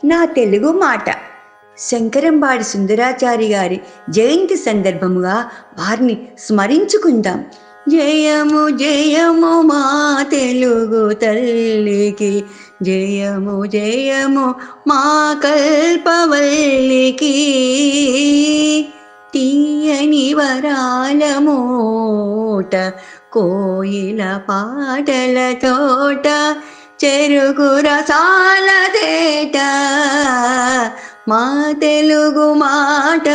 నా తెలుగు మాట. శంకరంబాడి సుందరాచారి గారి జయంతి సందర్భముగా వారిని స్మరించుకుందాం. జయము జయము మా తెలుగు తల్లికి, జయము జయము మా కల్పవల్లికి, తీయని వరాల మూట కోయిల పాటల తోట, చెరుకు రసాల తేట మా తెలుగు మాట.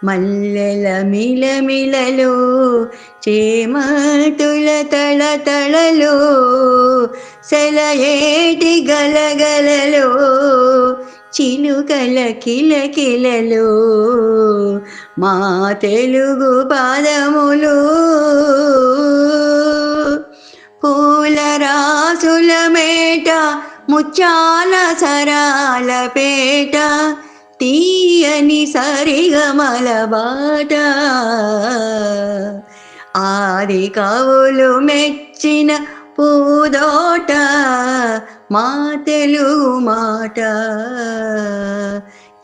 మల్లెల మిలమిలలు, చేమతుల తళతళలు, సెలయేటి గలగలలు, చిలుకల కిలకిలలు మా తెలుగు పాదములు. పూల రాసుల మేట, ముత్యాల సరాల పేట, తీయని సరిగమల బాట, ఆది కవులు మెచ్చిన పూదోట మా తెలుగు మాట.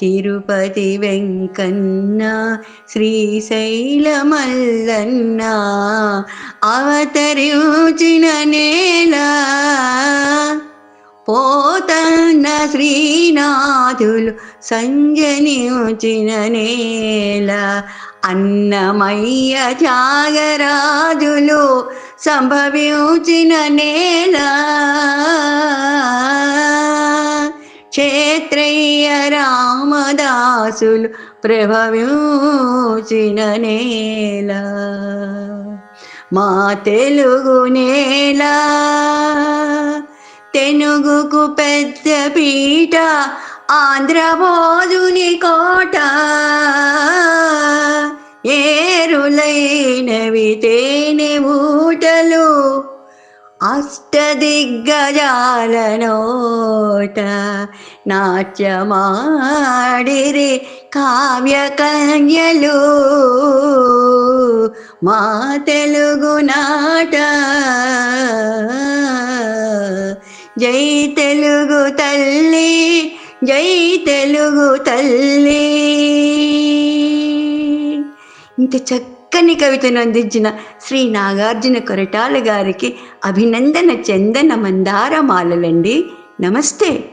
తిరుపతి వెంకన్న, శ్రీశైల మల్లన్న అవతరించిన నేల, పోతన్న శ్రీనాథులు సంజనించిన నేల, అన్నమయ్య త్యాగరాజులు సంభవించిన నేల, క్షేత్రయ్య రామదాసులు ప్రభవించిన నేల మా తెలుగు నేల. తెనుగుకు పెద్ద పీట, ఆంధ్రభోజుని కోట, ఏరులైనవి తేనె ఊటలు, అష్టదిగ్గజాల నోట, నాట్యమాడిరి కావ్య కన్యలు మా తెలుగు నాట. జై తెలుగు తల్లి, జై తెలుగు తల్లి. ఇంత చక్కని కవితను అందించిన శ్రీ నాగార్జున కొరటాల గారికి అభినందన చందన మందారమాలలండి. నమస్తే.